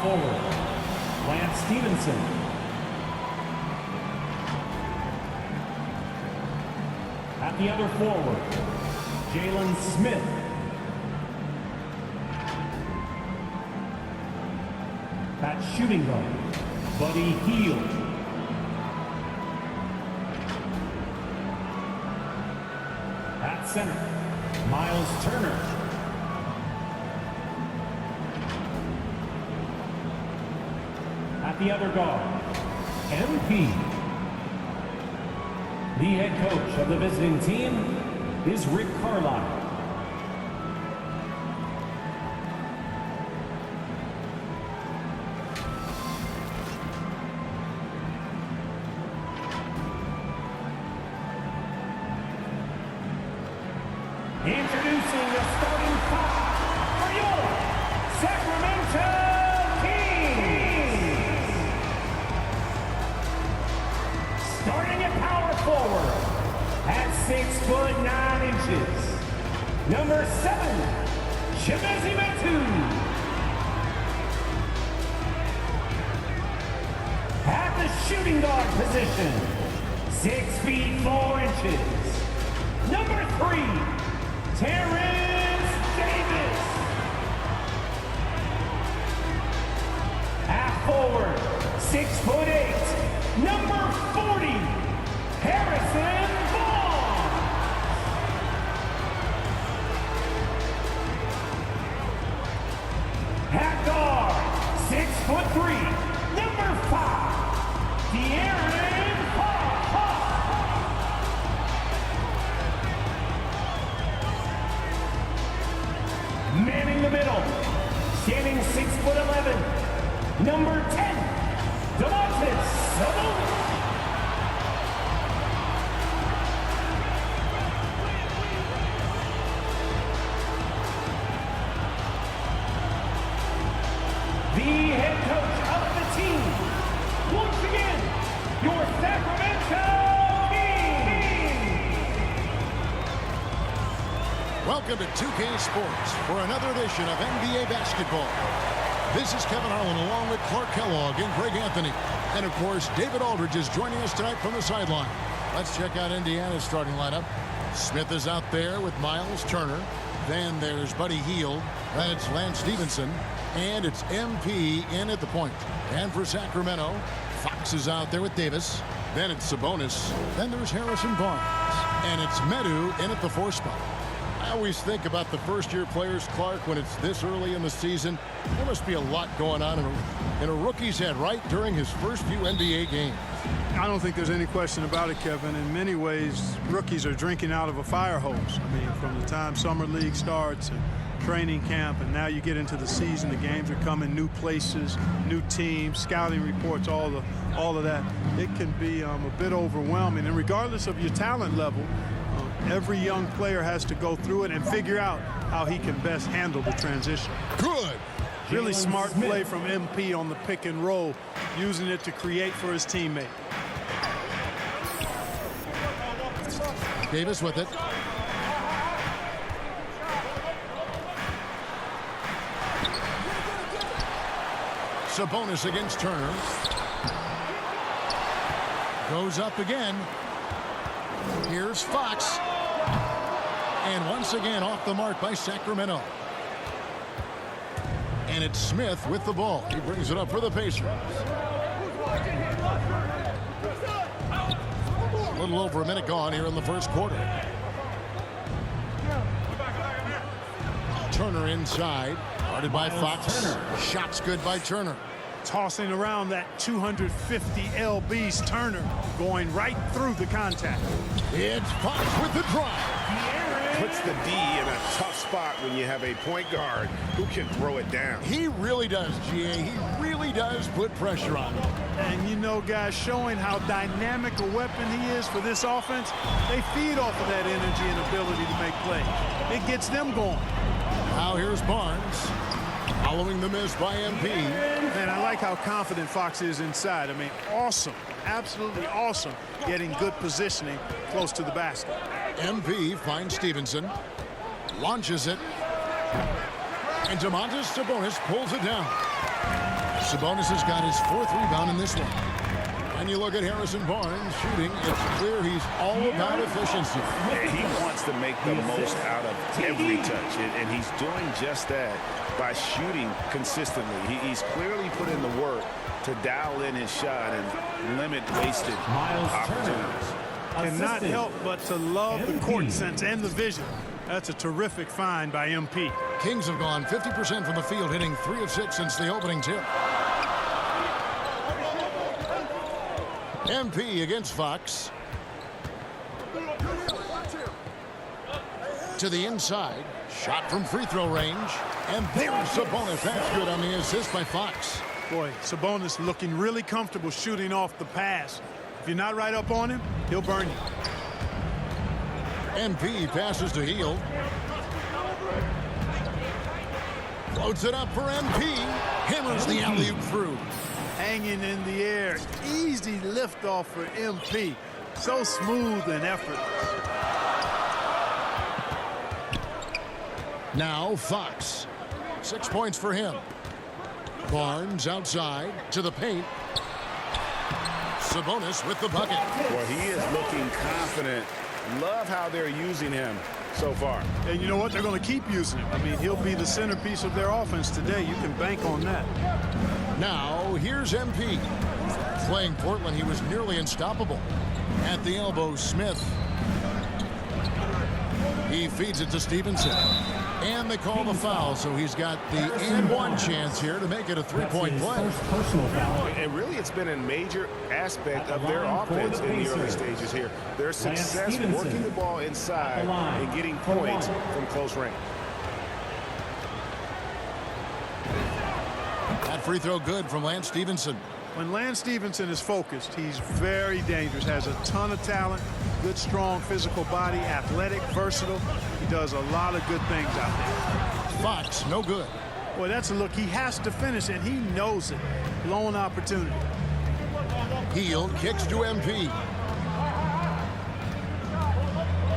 forward, Lance Stevenson. At the other forward, Jalen Smith. At shooting guard, Buddy Hield. At center, Miles Turner. At the other guard, MP. The head coach of the visiting team is Rick Carlisle. Introducing the starting five for your Sacramento Kings. Starting at power forward at 6'9". Number 7, Chimezie Metu. At the shooting guard position, 6'4". Number 3, Terrence Davis. At forward, 6'8", number 40, Harrison Vaughn. At guard, 6'3", number 5, De'Aaron Fox. Manning the middle, standing 6'11", number 10, Domantas Sabonis. The head coach of the team, once again, your Sacramento Kings. Welcome to 2K Sports for another edition of NBA basketball. This is Kevin Harlan along with Clark Kellogg and Greg Anthony. And of course, David Aldridge is joining us tonight from the sideline. Let's check out Indiana's starting lineup. Smith is out there with Miles Turner. Then there's Buddy Hield. Then it's Lance Stevenson. And it's MP in at the point. And for Sacramento, Fox is out there with Davis. Then it's Sabonis. Then there's Harrison Barnes. And it's Metu in at the 4 spot. I always think about the first-year players, Clark, when it's this early in the season. There must be a lot going on in a rookie's head right during his first few NBA games. I don't think there's any question about it, Kevin. In many ways, rookies are drinking out of a fire hose. I mean, from the time summer league starts and training camp, and now you get into the season, the games are coming, new places, new teams, scouting reports, all of that. It can be a bit overwhelming. And regardless of your talent level, every young player has to go through it and figure out how he can best handle the transition. Good. Really smart play from MP on the pick and roll, using it to create for his teammate. Davis with it. Sabonis against Turner. Goes up again. Here's Fox. And once again off the mark by Sacramento. And it's Smith with the ball. He brings it up for the Pacers. A little over a minute gone here in the first quarter. Turner inside. Guarded by Fox. Shots good by Turner. Tossing around that 250 lbs, Turner going right through the contact. It's Fox with the drive. Puts the D in a tough spot when you have a point guard who can throw it down. He really does, GA. He really does put pressure on him. And you know, guys, showing how dynamic a weapon he is for this offense, they feed off of that energy and ability to make plays. It gets them going. Now here's Barnes. Following the miss by MP. And I like how confident Fox is inside. I mean, awesome. Absolutely awesome. Getting good positioning close to the basket. MP finds Stevenson. Launches it. And Domantas Sabonis pulls it down. Sabonis has got his 4th rebound in this one. And you look at Harrison Barnes shooting, it's clear he's all about efficiency. He wants to make the most out of every touch, and he's doing just that by shooting consistently. He's clearly put in the work to dial in his shot and limit wasted opportunities. Cannot help but to love the court sense and the vision. That's a terrific find by MP. Kings have gone 50% from the field, hitting 3 of 6 since the opening tip. MP against Fox. To the inside. Shot from free throw range. And there's Sabonis. That's good on the assist by Fox. Boy, Sabonis looking really comfortable shooting off the pass. If you're not right up on him, he'll burn you. MP passes to Hield. Floats it up for MP. Hammers the alley-oop through. Hanging in the air. Easy liftoff for MP. So smooth and effortless. Now Fox. 6 points for him. Barnes outside to the paint. Sabonis with the bucket. Well, he is looking confident. Love how they're using him so far. And you know what? They're going to keep using him. I mean, he'll be the centerpiece of their offense today. You can bank on that. Now, here's MP. Playing Portland, he was nearly unstoppable. At the elbow, Smith. He feeds it to Stevenson. And they call the foul, so he's got the and-one chance here to make it a 3-point play. And really, it's been a major aspect of their offense in the early stages here. Their success working the ball inside and getting points from close range. That free throw good from Lance Stevenson. When Lance Stevenson is focused, he's very dangerous, has a ton of talent, good, strong physical body, athletic, versatile. He does a lot of good things out there. Fox, no good. Boy, that's a look. He has to finish, and he knows it. Blown opportunity. Hield kicks to MP.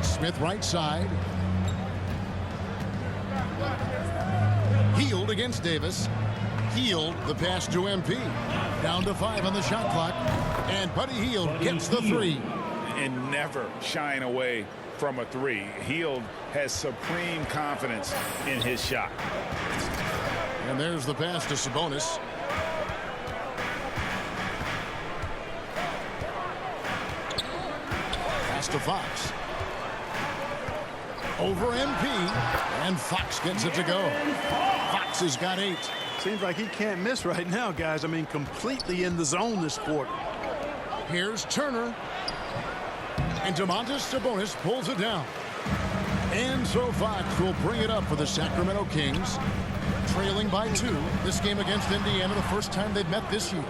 Smith right side. Hield against Davis. Hield the pass to MP. Down to 5 on the shot clock. And Buddy Hield gets the 3. And never shying away from a 3. Hield has supreme confidence in his shot. And there's the pass to Sabonis. Pass to Fox. Over MP. And Fox gets it to go. Fox has got 8. Seems like he can't miss right now, guys. I mean, completely in the zone this quarter. Here's Turner. And Domantas Sabonis pulls it down. And so Fox will bring it up for the Sacramento Kings. Trailing by 2. This game against Indiana, the first time they've met this year.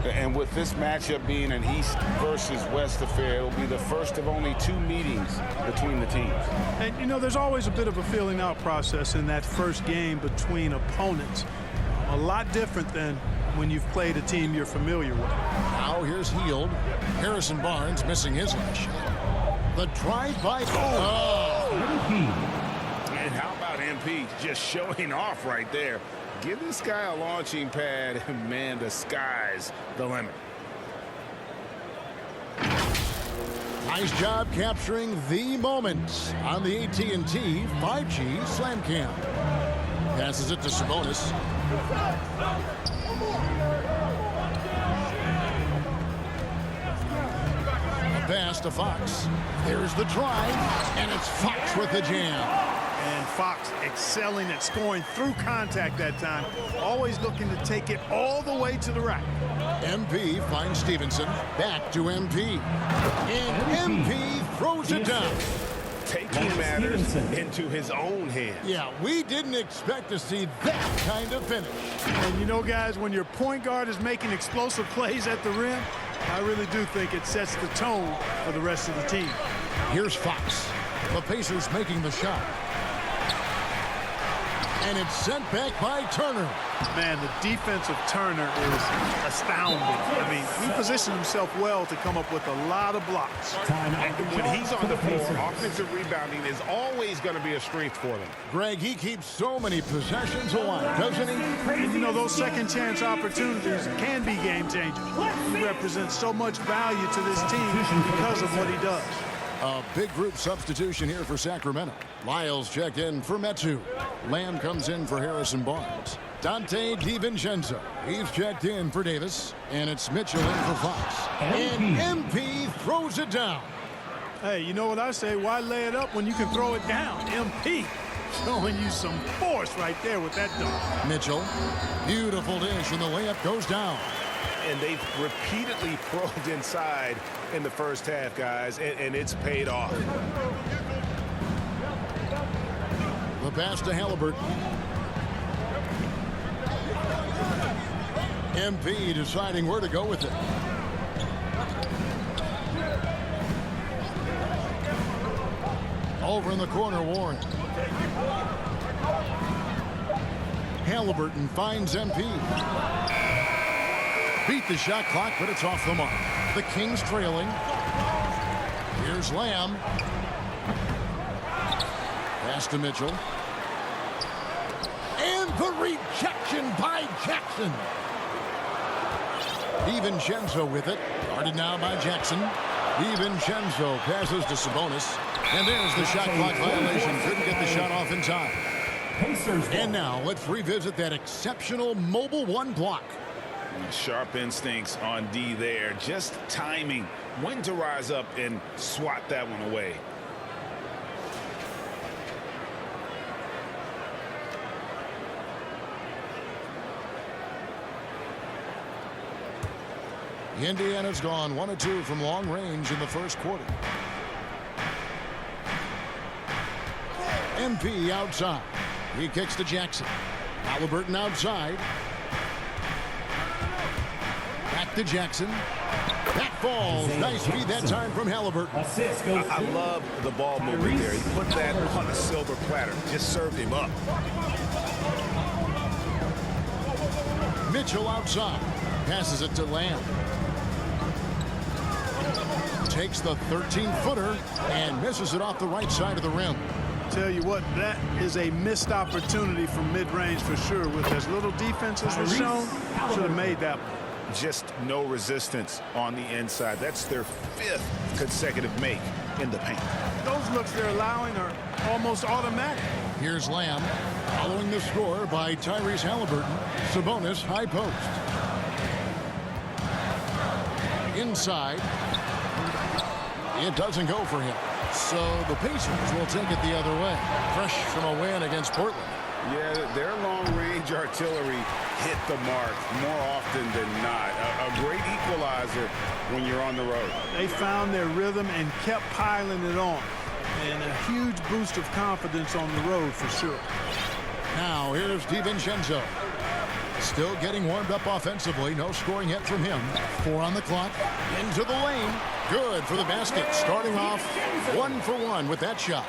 And with this matchup being an East versus West affair, it will be the first of only 2 meetings between the teams. And, you know, there's always a bit of a filling out process in that first game between opponents. A lot different than when you've played a team you're familiar with. Now here's Hield. Harrison Barnes missing his last shot. The drive by... Oh! And how about MP just showing off right there? Give this guy a launching pad, and man, the sky's the limit. Nice job capturing the moment on the AT&T 5G Slam Cam. Passes it to Sabonis. A pass to Fox. There's the drive, and it's Fox with the jam. And Fox excelling at scoring through contact that time. Always looking to take it all the way to the rack. MP finds Stevenson. Back to MP. And MP throws it down. Taking matters into his own hands. Yeah, we didn't expect to see that kind of finish. And you know, guys, when your point guard is making explosive plays at the rim, I really do think it sets the tone for the rest of the team. Here's Fox. The Pacers making the shot. And it's sent back by Turner. Man, the defense of Turner is astounding. I mean, he positioned himself well to come up with a lot of blocks. And when he's on the floor, offensive rebounding is always going to be a strength for them. Greg, he keeps so many possessions alive, doesn't he? And you know, those second chance opportunities can be game changers. He represents so much value to this team because of what he does. A big group substitution here for Sacramento. Lyles checked in for Metu. Lamb comes in for Harrison Barnes. Dante DiVincenzo, he's checked in for Davis. And it's Mitchell in for Fox. And MP throws it down. Hey, you know what I say? Why lay it up when you can throw it down? MP showing you some force right there with that dunk. Mitchell, beautiful dish, and the layup goes down. And they've repeatedly probed inside in the first half, guys, and it's paid off. The pass to Halliburton. MP deciding where to go with it. Over in the corner, Warren. Halliburton finds MP. Beat the shot clock, but it's off the mark. The Kings trailing. Here's Lamb. Pass to Mitchell. And the rejection by Jackson. DiVincenzo with it. Guarded now by Jackson. DiVincenzo passes to Sabonis. And there's the shot clock violation. Couldn't get the shot off in time. And now let's revisit that exceptional mobile one block. Sharp instincts on D there. Just timing when to rise up and swat that one away. Indiana's gone 1 of 2 from long range in the first quarter. MP outside. He kicks to Jackson. Halliburton outside. Back to Jackson. That falls. Nice feed that time from Halliburton. I love the ball movement there. He put that on a silver platter. Just served him up. Mitchell outside. Passes it to Lamb. Takes the 13-footer and misses it off the right side of the rim. Tell you what, that is a missed opportunity from mid-range for sure. With as little defense as was shown, should have made that one. Just no resistance on the inside. That's their 5th consecutive make in the paint. Those looks they're allowing are almost automatic. Here's Lamb. Following the score by Tyrese Halliburton. Sabonis high post. Inside. It doesn't go for him. So the Pacers will take it the other way. Fresh from a win against Portland. Yeah, their long-range artillery hit the mark more often than not. A great equalizer when you're on the road. They found their rhythm and kept piling it on. And a huge boost of confidence on the road for sure. Now here's DiVincenzo. Still getting warmed up offensively. No scoring yet from him. 4 on the clock. Into the lane. Good for the basket. Starting off 1 for 1 with that shot.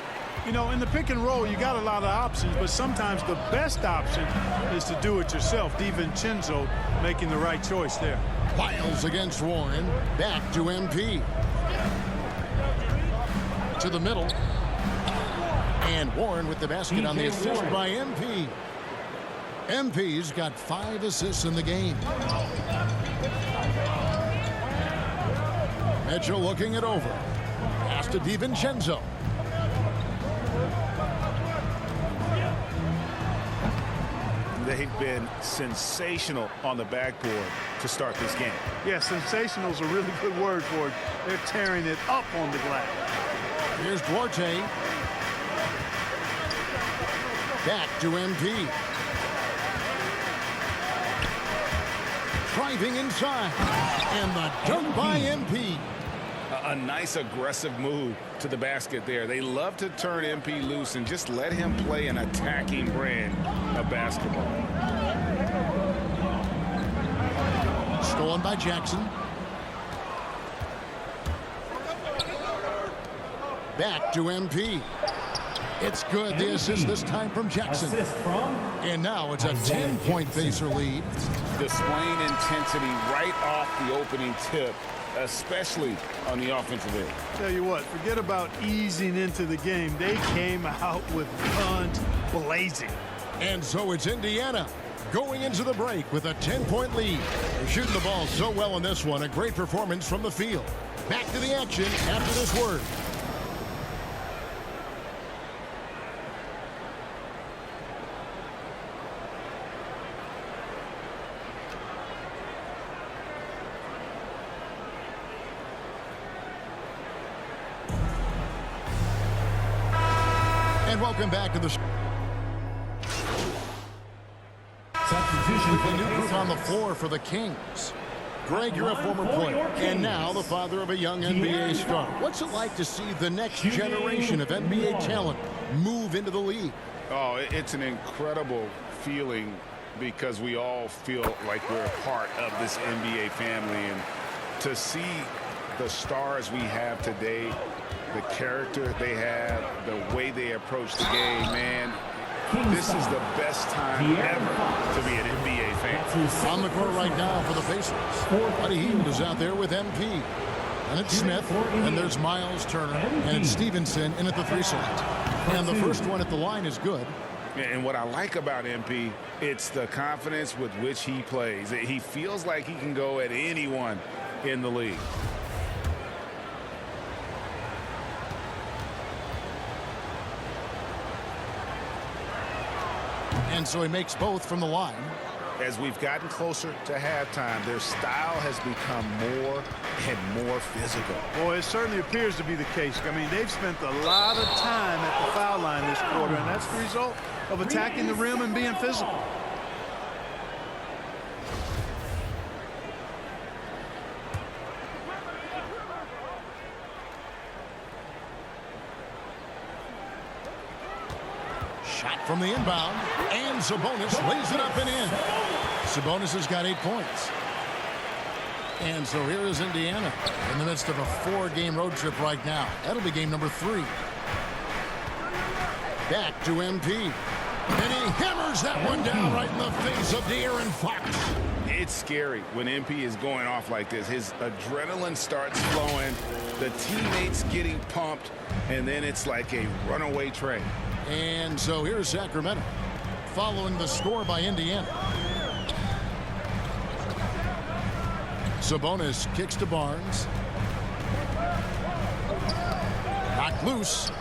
You know, in the pick and roll, you got a lot of options, but sometimes the best option is to do it yourself. DiVincenzo making the right choice there. Lyles against Warren. Back to MP. To the middle. And Warren with the basket on the assist by MP. MP's got 5 assists in the game. Mitchell looking it over. Pass to DiVincenzo. They've been sensational on the backboard to start this game. Yeah, sensational is a really good word for it. They're tearing it up on the glass. Here's Duarte. Back to MP. Driving inside. And the dunk by MP. A nice aggressive move to the basket there. They love to turn MP loose and just let him play an attacking brand of basketball. Stolen by Jackson. Back to MP. It's good. The assist this time from Jackson. Assist from And now it's a 10-point Pacer lead. Displaying intensity right off the opening tip, especially on the offensive end. Tell you what, forget about easing into the game. They came out with guns blazing. And so it's Indiana going into the break with a 10-point lead. They're shooting the ball so well in this one. A great performance from the field. Back to the action after this word. And welcome back to the substitution. with a new group on the floor for the Kings. Greg, you're a former player, and now the father of a young NBA star. What's it like to see the next generation of NBA talent move into the league? Oh, it's an incredible feeling because we all feel like we're a part of this NBA family. And to see the stars we have today, the character they have, the way they approach the game, man, this is the best time ever to be an NBA fan. On the court right now for the Pacers. Buddy Hield is out there with MP. And it's Smith, and there's Miles Turner, and it's Stevenson in at the 3 slot. And the first one at the line is good. And what I like about MP, it's the confidence with which he plays. He feels like he can go at anyone in the league. And so he makes both from the line. As we've gotten closer to halftime, their style has become more and more physical. Boy, it certainly appears to be the case. I mean, they've spent a lot of time at the foul line this quarter, and that's the result of attacking the rim and being physical. Shot from the inbound, and Sabonis lays it up and in. Sabonis has got 8 points. And so here is Indiana in the midst of a 4-game road trip right now. That'll be game number 3. Back to MP. And he hammers that one down right in the face of De'Aaron Fox. It's scary when MP is going off like this. His adrenaline starts flowing, the teammates getting pumped, and then it's like a runaway train. And so here's Sacramento following the score by Indiana. Sabonis kicks to Barnes. Knocked loose.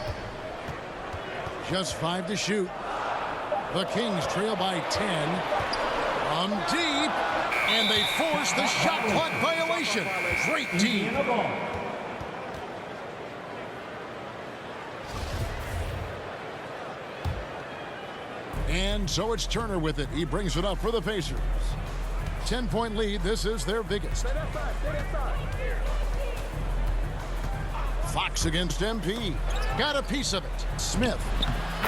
Just 5 to shoot. The Kings trail by 10. From deep. And they force the shot clock violation. Great team. And so it's Turner with it. He brings it up for the Pacers. 10-point lead. This is their biggest. Fox against MP. Got a piece of it. Smith.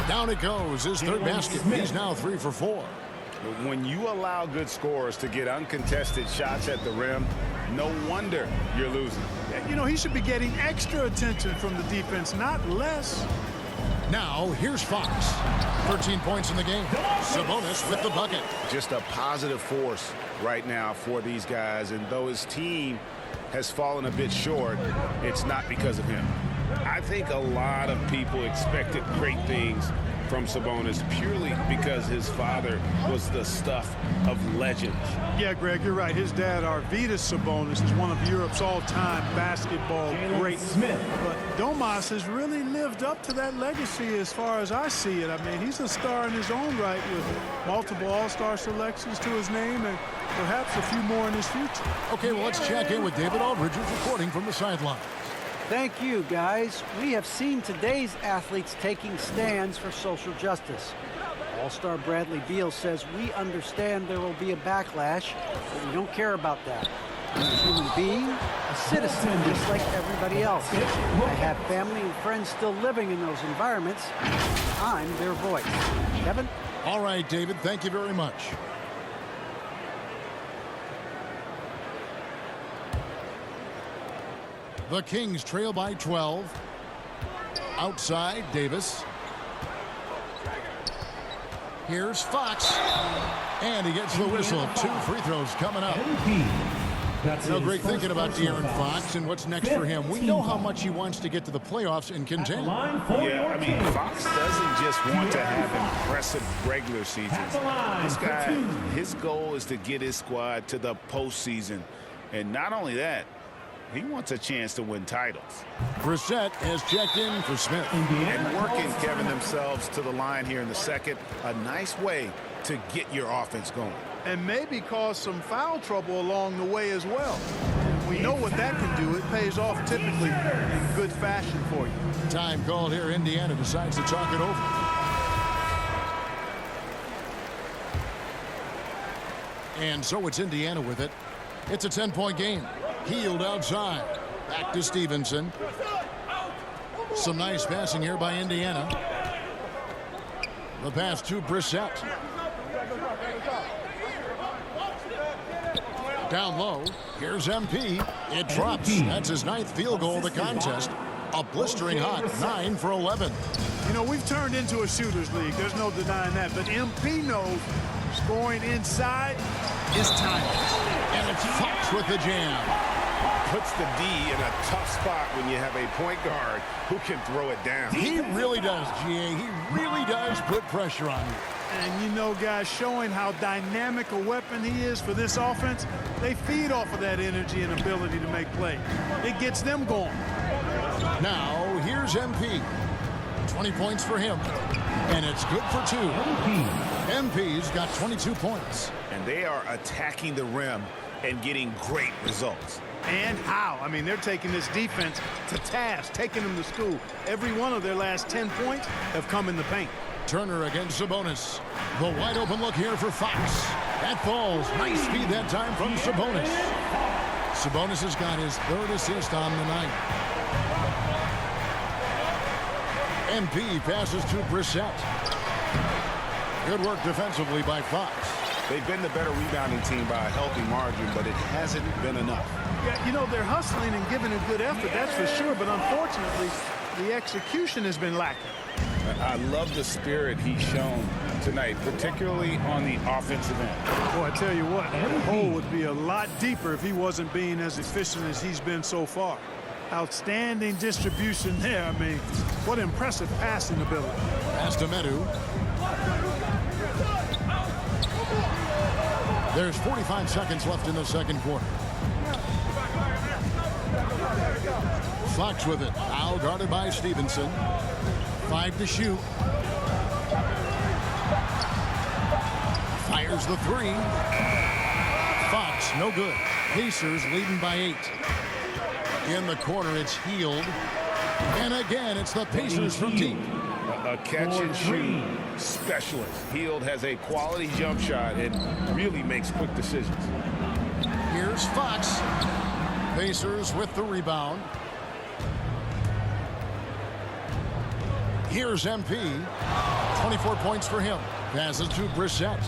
Down it goes. His third basket. He's now 3 for 4. When you allow good scorers to get uncontested shots at the rim, no wonder you're losing. You know, he should be getting extra attention from the defense, not less. Now, here's Fox. 13 points in the game. Sabonis with the bucket. Just a positive force right now for these guys. And though his team has fallen a bit short, it's not because of him. I think a lot of people expected great things from Sabonis purely because his father was the stuff of legends. Yeah, Greg, you're right. His dad, Arvydas Sabonis, is one of Europe's all-time basketball greats. But Domas has really lived up to that legacy as far as I see it. I mean, he's a star in his own right with multiple all-star selections to his name and perhaps a few more in his future. Okay, well, let's check in with David Aldridge reporting from the sidelines. Thank you, guys. We have seen today's athletes taking stands for social justice. All-star Bradley Beal says we understand there will be a backlash, but we don't care about that. I'm a human being, a citizen just like everybody else. I have family and friends still living in those environments. I'm their voice. Kevin? All right, David, thank you very much. The Kings trail by 12. Outside, Davis. Here's Fox. And he gets the whistle. 2 free throws coming up. No great thinking about De'Aaron Fox and what's next for him. We know how much he wants to get to the playoffs and contend. Yeah, I mean, Fox doesn't just want to have impressive regular seasons. This guy, his goal is to get his squad to the postseason. And not only that, he wants a chance to win titles. Brissett has checked in for Smith. And working, Kevin, themselves to the line here in the second. A nice way to get your offense going. And maybe cause some foul trouble along the way as well. We know what that can do. It pays off typically in good fashion for you. Time called here. Indiana decides to talk it over. And so it's Indiana with it. It's a 10-point game. Healed outside. Back to Stevenson. Some nice passing here by Indiana. The pass to Brissett. Down low. Here's MP. It drops. That's his 9th field goal of the contest. A blistering hot 9 for 11. You know, we've turned into a shooter's league. There's no denying that. But MP knows scoring inside is time. And it's Fox with the jam. Puts the D in a tough spot when you have a point guard who can throw it down. He really does, GA. He really does put pressure on you. And you know, guys, showing how dynamic a weapon he is for this offense, they feed off of that energy and ability to make plays. It gets them going. Now, here's MP. 20 points for him. And it's good for 2. MP's got 22 points. And they are attacking the rim and getting great results. And how? I mean, they're taking this defense to task, taking them to school. Every one of their last 10 points have come in the paint. Turner against Sabonis. The wide open look here for Fox. That falls. Nice speed that time from Sabonis. Sabonis has got his 3rd assist on the night. MP passes to Brissett. Good work defensively by Fox. They've been the better rebounding team by a healthy margin, but it hasn't been enough. Yeah, you know, they're hustling and giving a good effort, that's for sure. But unfortunately, the execution has been lacking. I love the spirit he's shown tonight, particularly on the offensive end. Boy, I tell you what, the hole would be a lot deeper if he wasn't being as efficient as he's been so far. Outstanding distribution there. I mean, what impressive passing ability. Pass to Medu. There's 45 seconds left in the second quarter. Fox with it. Now guarded by Stevenson. 5 to shoot. Fires the 3. Fox, no good. Pacers leading by 8. In the corner, it's Hield. And again, it's the Pacers from deep. A catch-and-shoot specialist. Hield has a quality jump shot and really makes quick decisions. Here's Fox. Pacers with the rebound. Here's MP. 24 points for him. Passes to Brissett.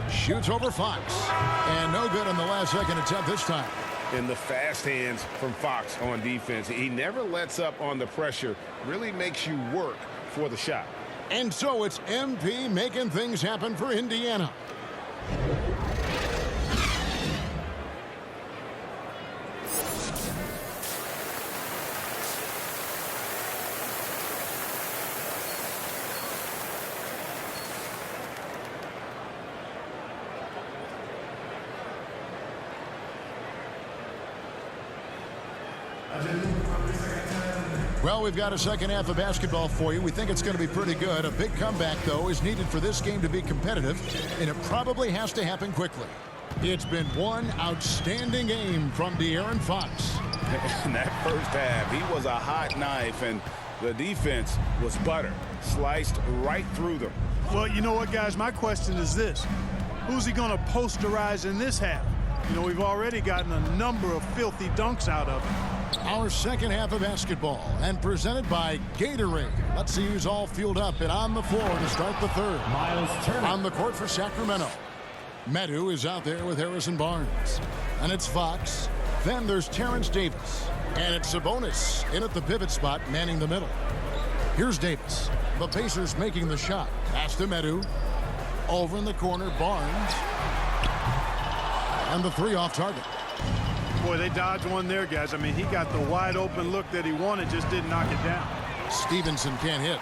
Shoots over Fox. And no good on the last second attempt this time. In the fast hands from Fox on defense. He never lets up on the pressure. Really makes you work for the shot. And so it's MP making things happen for Indiana. Well, we've got a second half of basketball for you. We think it's going to be pretty good. A big comeback, though, is needed for this game to be competitive, and it probably has to happen quickly. It's been one outstanding game from De'Aaron Fox. In that first half, he was a hot knife, and the defense was butter. Sliced right through them. Well, you know what, guys? My question is this. Who's he going to posterize in this half? You know, we've already gotten a number of filthy dunks out of him. Our second half of basketball, and presented by Gatorade. Let's see who's all fueled up and on the floor to start the third. Miles Turner. On the court for Sacramento. Medu is out there with Harrison Barnes. And it's Fox. Then there's Terrence Davis. And it's Sabonis in at the pivot spot, manning the middle. Here's Davis. The Pacers making the shot. Pass to Medu. Over in the corner, Barnes. And the three off target. Boy, they dodged one there, guys. I mean, he got the wide open look that he wanted, just didn't knock it down. Stevenson can't hit.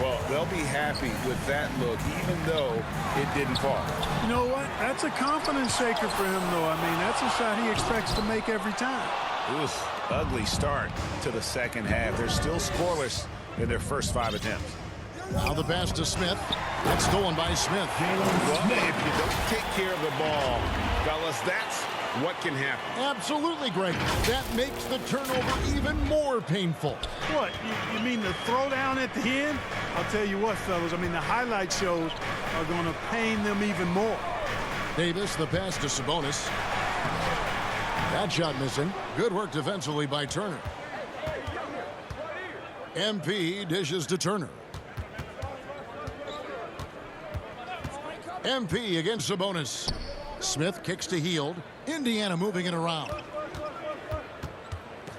Well, they'll be happy with that look, even though it didn't fall. You know what? That's a confidence shaker for him, though. I mean, that's a shot he expects to make every time. It was an ugly start to the second half. They're still scoreless in their first 5 attempts. Now the pass to Smith. That's stolen by Smith. Well, if you don't take care of the ball, fellas, that's what can happen. Absolutely, Greg. That makes the turnover even more painful. What? You mean the throwdown at the end? I'll tell you what, fellas. I mean, the highlight shows are going to pain them even more. Davis, the pass to Sabonis. That shot missing. Good work defensively by Turner. MP dishes to Turner. MP against Sabonis. Smith kicks to Hield. Indiana moving it around.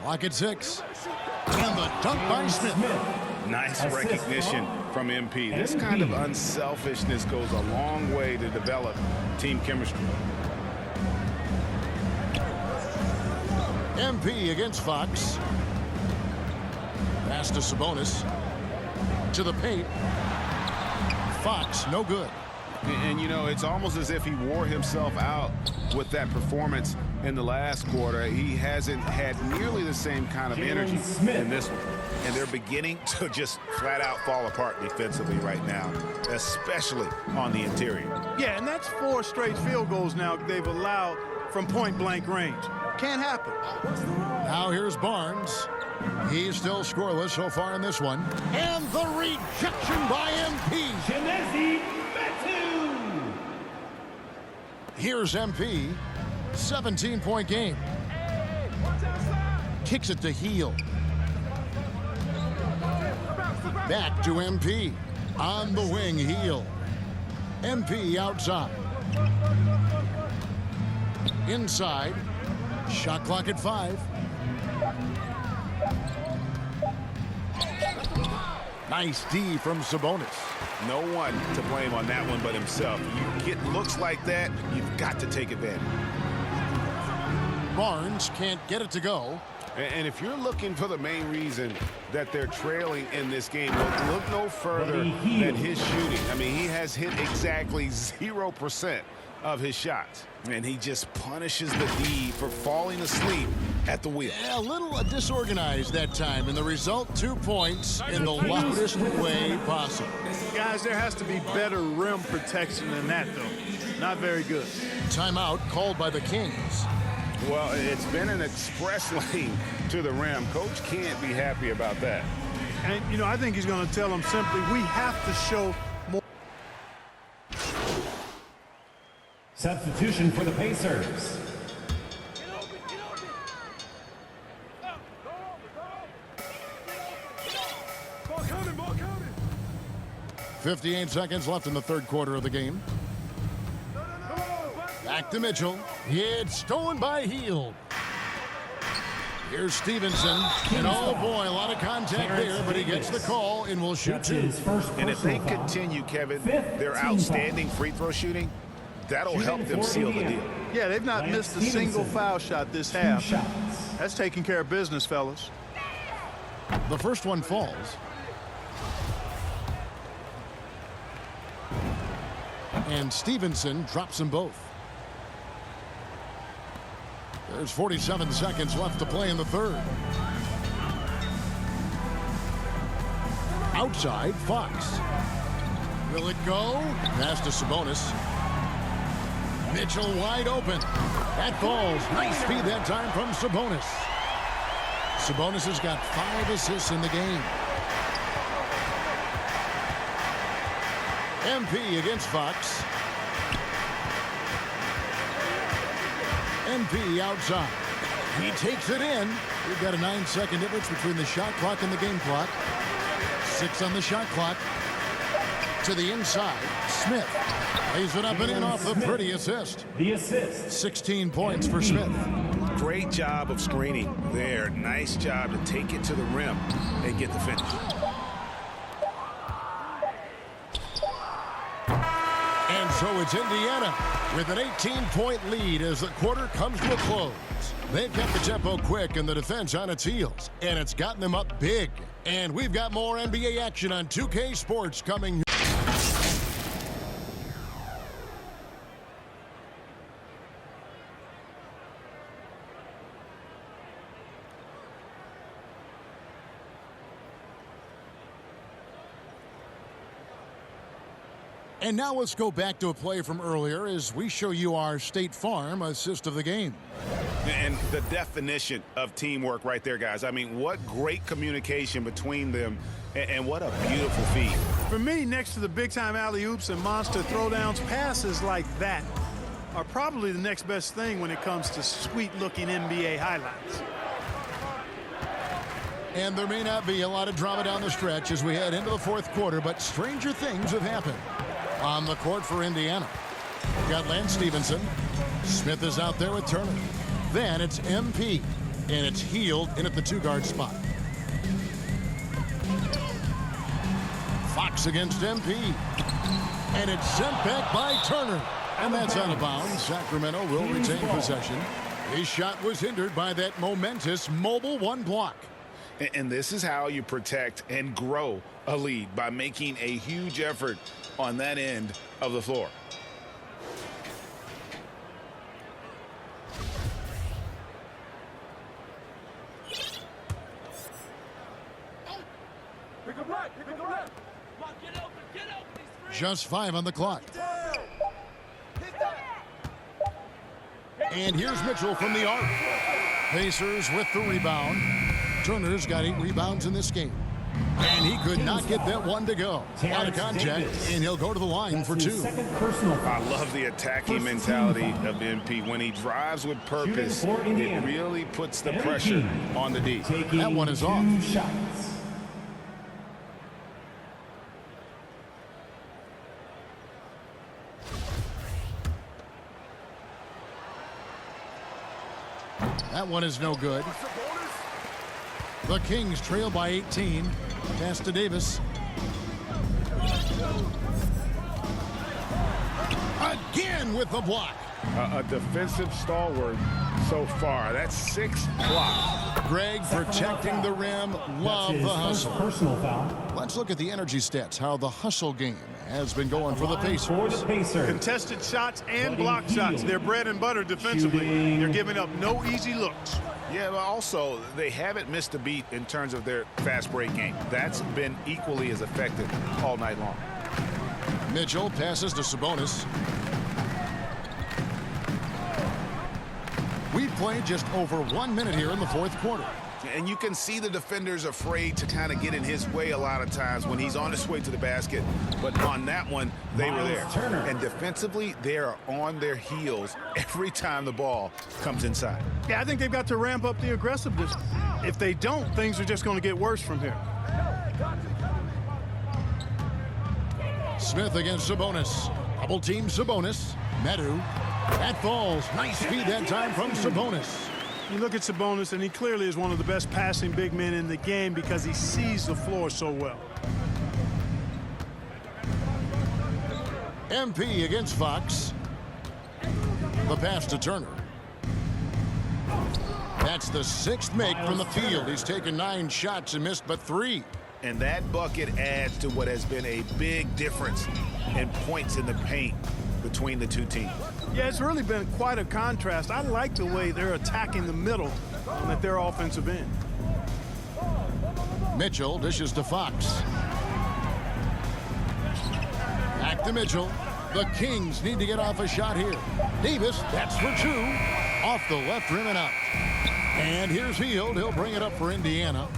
Clock at 6. And the dunk by Smith. Nice recognition from MP. This kind of unselfishness goes a long way to develop team chemistry. MP against Fox. Pass to Sabonis. To the paint. Fox, no good. And, you know, it's almost as if he wore himself out with that performance in the last quarter. He hasn't had nearly the same kind of energy in this one. And they're beginning to just flat out fall apart defensively right now, especially on the interior. Yeah, and that's 4 straight field goals now they've allowed from point-blank range. Can't happen. Now here's Barnes. He's still scoreless so far in this one. And the rejection by MP. Here's MP. 17-point game. Kicks it to Hield. Back to MP. On the wing, Hield. MP outside. Inside. Shot clock at 5. Nice D from Sabonis. No one to blame on that one but himself. You get looks like that, you've got to take advantage. Barnes can't get it to go. And if you're looking for the main reason that they're trailing in this game, look no further than his shooting. I mean, he has hit exactly 0% of his shots. And he just punishes the D for falling asleep at the wheel. A little disorganized that time, and the result, 2 points in the loudest way possible. Guys, there has to be better rim protection than that, though. Not very good. Timeout called by the Kings. Well, it's been an express lane to the rim. Coach can't be happy about that. And, you know, I think he's going to tell them simply, we have to show more. Substitution for the Pacers. Ball coming, ball coming. 58 seconds left in the third quarter of the game. Back to Mitchell. It's stolen by Hield. Here's Stevenson. And oh boy, a lot of contact there, but he gets the call and will shoot 2. And if they continue, Kevin, their outstanding free throw shooting, that'll help them seal the deal. Yeah, they've not missed a single foul shot this half. That's taking care of business, fellas. The first one falls. And Stevenson drops them both. There's 47 seconds left to play in the third. Outside, Fox. Will it go? Pass to Sabonis. Mitchell wide open. That falls. Nice speed that time from Sabonis. Sabonis has got 5 assists in the game. MP against Fox. MP outside. He takes it in. We've got a 9-second difference between the shot clock and the game clock. 6 on the shot clock. To the inside. Smith lays it up and in off the pretty assist. The assist. 16 points for Smith. Great job of screening there. Nice job to take it to the rim and get the finish. And so it's Indiana with an 18-point lead as the quarter comes to a close. They've kept the tempo quick and the defense on its heels, and it's gotten them up big. And we've got more NBA action on 2K Sports coming. And now let's go back to a play from earlier as we show you our State Farm assist of the game. And the definition of teamwork right there, guys. I mean, what great communication between them, and what a beautiful feed. For me, next to the big-time alley-oops and monster throwdowns, passes like that are probably the next best thing when it comes to sweet-looking NBA highlights. And there may not be a lot of drama down the stretch as we head into the fourth quarter, but stranger things have happened. On the court for Indiana, we've got Lance Stevenson. Smith is out there with Turner. Then it's MP, and it's Healed in at the two-guard spot. Fox against MP, and it's sent back by Turner. And that's out of bounds. Sacramento will retain possession. His shot was hindered by that momentous mobile one block. And this is how you protect and grow a lead, by making a huge effort on that end of the floor. Just 5 on the clock. And here's Mitchell from the arc. Pacers with the rebound. Turner's got 8 rebounds in this game. And he could not get that one to go. Out of contact, and he'll go to the line for 2. I love the attacking mentality of MP. When he drives with purpose, it really puts the pressure on the D. That one is off. That one is no good. The Kings trail by 18. Pass to Davis. Again with the block. A defensive stalwart so far. That's 6 blocks. Greg protecting the rim. Love the hustle. Personal foul. Let's look at the energy stats, how the hustle game has been going for the Pacers. Contested shots and block shots. They're bread and butter defensively. They're giving up no easy looks. Yeah, but also, they haven't missed a beat in terms of their fast break game. That's been equally as effective all night long. Mitchell passes to Sabonis. We've played just over 1 minute here in the fourth quarter. And you can see the defenders afraid to kind of get in his way a lot of times when he's on his way to the basket. But on that one, they were there. And defensively, they are on their heels every time the ball comes inside. Yeah, I think they've got to ramp up the aggressiveness. If they don't, things are just going to get worse from here. Smith against Sabonis. Double team Sabonis. Medu. That falls. Nice feed that time from Sabonis. You look at Sabonis, and he clearly is one of the best passing big men in the game because he sees the floor so well. MP against Fox. The pass to Turner. That's the 6th make from the field. He's taken 9 shots and missed but 3. And that bucket adds to what has been a big difference in points in the paint between the two teams. Yeah, it's really been quite a contrast. I like the way they're attacking the middle at their offensive end. Mitchell dishes to Fox. Back to Mitchell. The Kings need to get off a shot here. Davis, that's for 2. Off the left rim and out. And here's Healed. He'll bring it up for Indiana.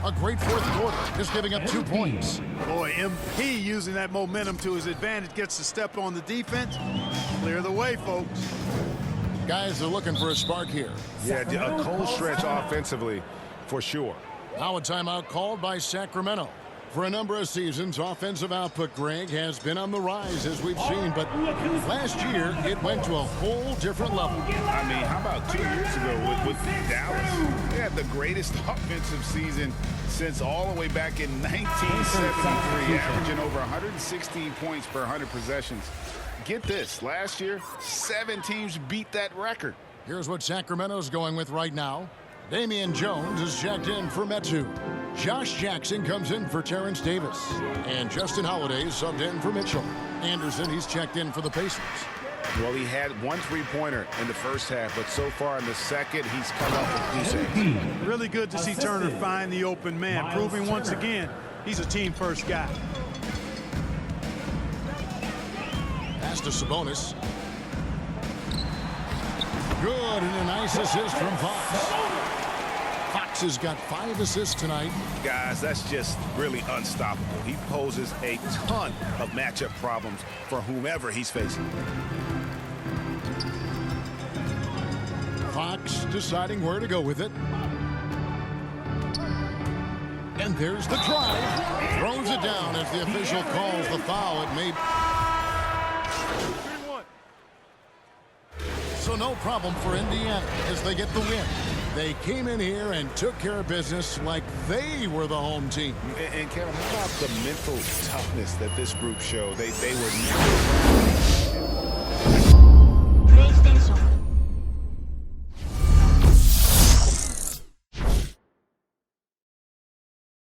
A great fourth quarter, just giving up 2 points. Boy, MP using that momentum to his advantage, gets to step on the defense. Clear the way, folks. Guys are looking for a spark here. Yeah, a cold stretch offensively for sure. Now a timeout called by Sacramento. For a number of seasons, offensive output, Greg, has been on the rise, as we've seen. But last year, it went to a whole different level. I mean, how about 2 years ago with Dallas? They had the greatest offensive season since all the way back in 1973, averaging over 116 points per 100 possessions. Get this, last year, 7 teams beat that record. Here's what Sacramento's going with right now. Damian Jones is checked in for Metu. Josh Jackson comes in for Terrence Davis. And Justin Holiday is subbed in for Mitchell. Anderson, he's checked in for the Pacers. Well, he had 1 3-pointer in the first half, but so far in the second, he's come up with 2 saves. Really good to see Turner find the open man, proving once again he's a team-first guy. Pass to Sabonis. Good, and a nice assist from Fox. Fox has got 5 assists tonight. Guys, that's just really unstoppable. He poses a ton of matchup problems for whomever he's facing. Fox deciding where to go with it. And there's the drive. Throws it down as the official calls the foul. It may... So no problem for Indiana as they get the win. They came in here and took care of business like they were the home team. And Kevin, how about the mental toughness that this group showed? They were never